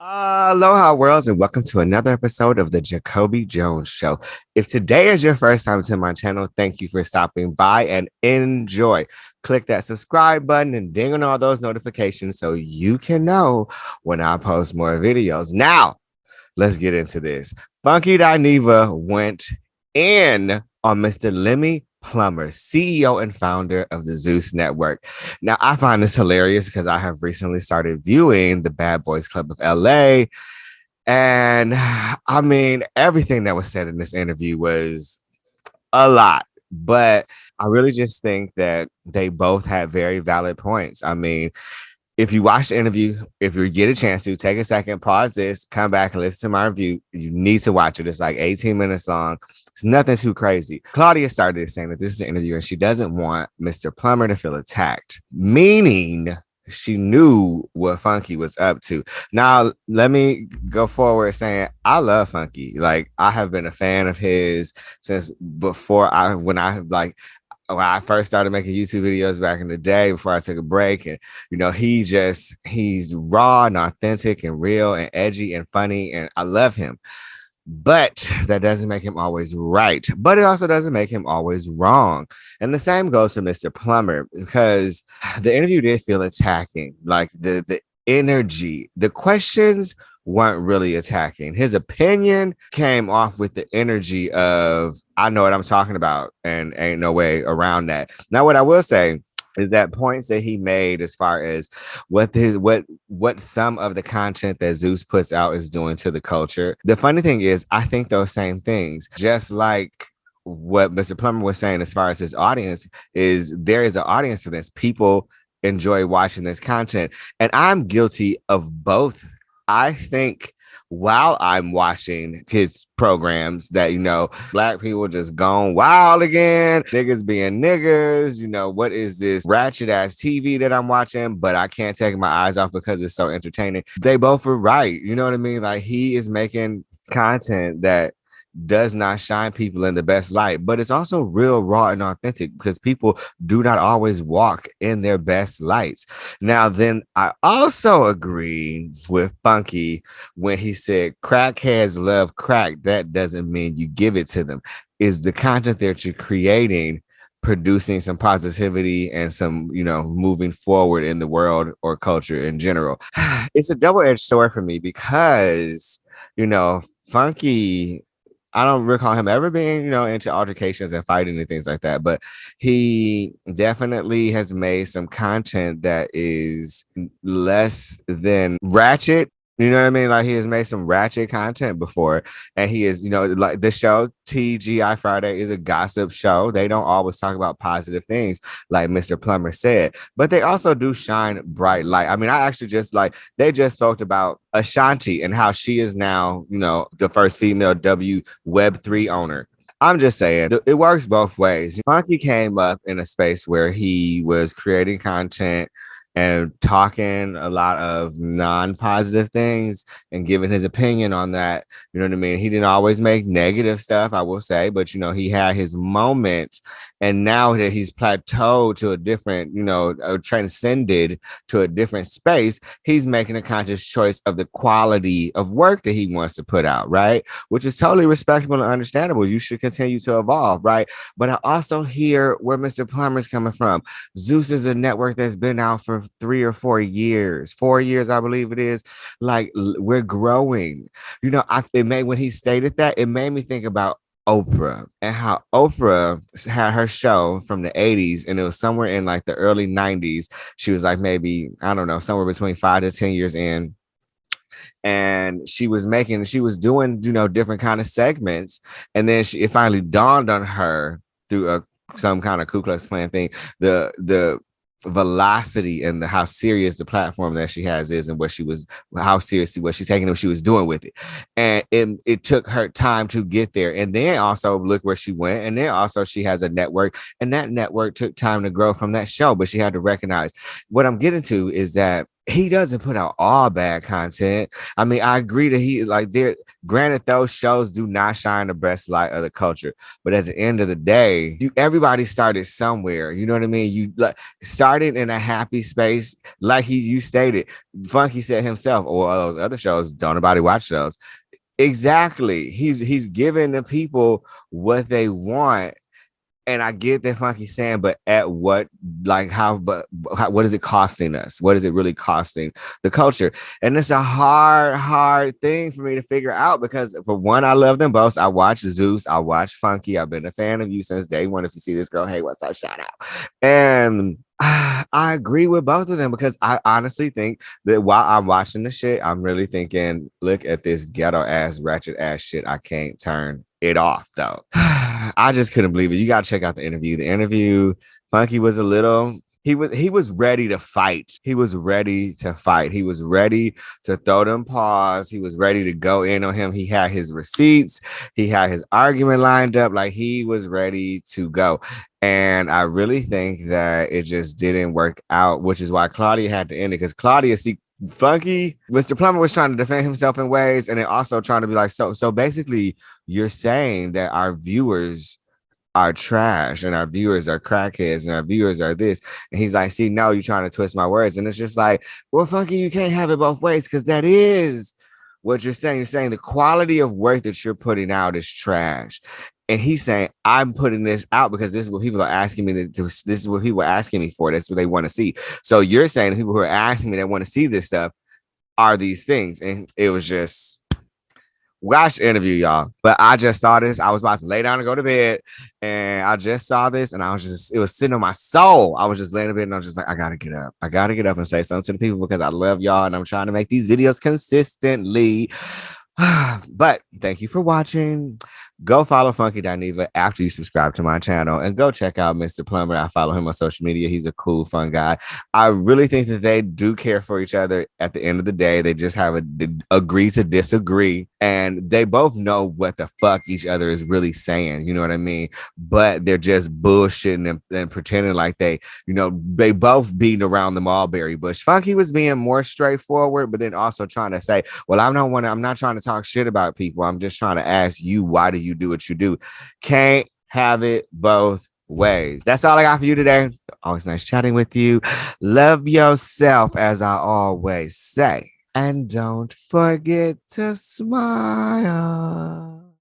Aloha, worlds, and welcome to another episode of the Jacobi Jones Show. If today is your first time to my channel, thank you for stopping by and enjoy. Click that subscribe button and ding on all those notifications so you can know when I post more videos. Now, let's get into this. Funky Dineva went in on Mr. Lemmie Plummer, CEO and founder of the Zeus Network. Now, I find this hilarious because I have recently started viewing the Bad Boys Club of LA. And I mean, everything that was said in this interview was a lot, but I really just think that they both had very valid points. I mean, if you watch the interview, if you get a chance to take a second, pause this, come back and listen to my review, you need to watch it. It's like 18 minutes long. It's nothing too crazy. Claudia started saying that this is an interview and she doesn't want Mr. Plummer to feel attacked, meaning she knew what Funky was up to. Now, let me go forward saying I love Funky. Like, I have been a fan of his since before when I first started making YouTube videos back in the day before I took a break. And, he's raw and authentic and real and edgy and funny. And I love him. But that doesn't make him always right. But it also doesn't make him always wrong. And the same goes for Mr. Plummer, because the interview did feel attacking. Like the energy, the questions weren't really attacking. His opinion came off with the energy of, I know what I'm talking about, and ain't no way around that. Now, what I will say is that points that he made as far as what some of the content that Zeus puts out is doing to the culture. The funny thing is, I think those same things, just like what Mr. Plummer was saying as far as his audience, is there is an audience to this. People enjoy watching this content, and I'm guilty of both. I think while I'm watching his programs that, Black people just gone wild again, niggas being niggas, what is this ratchet ass TV that I'm watching, but I can't take my eyes off because it's so entertaining. They both are right. You know what I mean? Like, he is making content that does not shine people in the best light, but it's also real, raw, and authentic because people do not always walk in their best lights. Now, then I also agree with Funky when he said crackheads love crack. That doesn't mean you give it to them. Is the content that you're creating producing some positivity and some, moving forward in the world or culture in general? It's a double-edged sword for me because, Funky, I don't recall him ever being, into altercations and fighting and things like that. But he definitely has made some content that is less than ratchet. You know what I mean? Like, he has made some ratchet content before. And he is, like the show TGI Friday is a gossip show. They don't always talk about positive things, like Mr. Plummer said, but they also do shine bright light. I mean, I actually they just spoke about Ashanti and how she is now, the first female Web3 owner. I'm just saying it works both ways. Funky came up in a space where he was creating content and talking a lot of non-positive things and giving his opinion on that. You know what I mean? He didn't always make negative stuff, I will say, but he had his moment. And now that he's plateaued to a different, transcended to a different space, he's making a conscious choice of the quality of work that he wants to put out, right? Which is totally respectable and understandable. You should continue to evolve, right? But I also hear where Mr. Plummer's coming from. Zeus is a network that's been out for 3 or 4 years, 4 years, I believe it is. Like, we're growing. When he stated that, it made me think about Oprah and how Oprah had her show from the 80s, and it was somewhere in like the early 90s. She was like, maybe, I don't know, somewhere between 5 to 10 years in. And she was doing, different kind of segments. And then it finally dawned on her through some kind of Ku Klux Klan thing, the velocity and how serious the platform that she has is, and how seriously what she's taking and what she was doing with it. And it took her time to get there. And then also look where she went. And then also she has a network, and that network took time to grow from that show. But she had to recognize what I'm getting to is that he doesn't put out all bad content. I mean, I agree that he like there. Granted, those shows do not shine the best light of the culture, but at the end of the day, everybody started somewhere. You know what I mean? You like started in a happy space, like you stated. Funky said himself, or those other shows, don't nobody watch those. Exactly. He's giving the people what they want, and I get that Funky saying, but at what, like, what is it costing us? What is it really costing the culture? And it's a hard thing for me to figure out because, for one, I love them both. I watch Zeus, I watch Funky. I've been a fan of you since day one. If you see this girl, hey, what's up? Shout out. And I agree with both of them because I honestly think that while I'm watching the shit, I'm really thinking, look at this ghetto ass, ratchet ass shit. I can't turn it off though. I just couldn't believe it. You gotta check out the interview. The interview, Funky was a little. He was ready to fight. He was ready to fight. He was ready to throw them paws. He was ready to go in on him. He had his receipts. He had his argument lined up. Like he was ready to go. And I really think that it just didn't work out, which is why Claudia had to end it. Because Claudia, see, Funky, Mr. Plummer was trying to defend himself in ways, and then also trying to be like, so basically, you're saying that our viewers are trash and our viewers are crackheads and our viewers are this. And he's like, see, no, you're trying to twist my words. And it's just like, well, Funky, you can't have it both ways because that is what you're saying. You're saying the quality of work that you're putting out is trash. And he's saying, I'm putting this out because this is what people are asking me to do. This is what people are asking me for. That's what they want to see. So you're saying the people who are asking me that want to see this stuff are these things. And it was just, watch the interview, y'all. But I just saw this. I was about to lay down and go to bed. And I just saw this. And I was just, it was sitting on my soul. I was just laying in bed and I was just like, I got to get up. I got to get up and say something to the people because I love y'all. And I'm trying to make these videos consistently. But thank you for watching. Go follow Funky Dineva after you subscribe to my channel and go check out Mr. Plummer. I follow him on social media. He's a cool, fun guy. I really think that they do care for each other at the end of the day. They just have agree to disagree. And they both know what the fuck each other is really saying. You know what I mean? But they're just bullshitting and pretending like they both beating around the mulberry bush. Funky was being more straightforward, but then also trying to say, well, I'm not trying to talk shit about people. I'm just trying to ask you, why do you do what you do? Can't have it both ways. That's all I got for you today. Always nice chatting with you. Love yourself, as I always say. And don't forget to smile.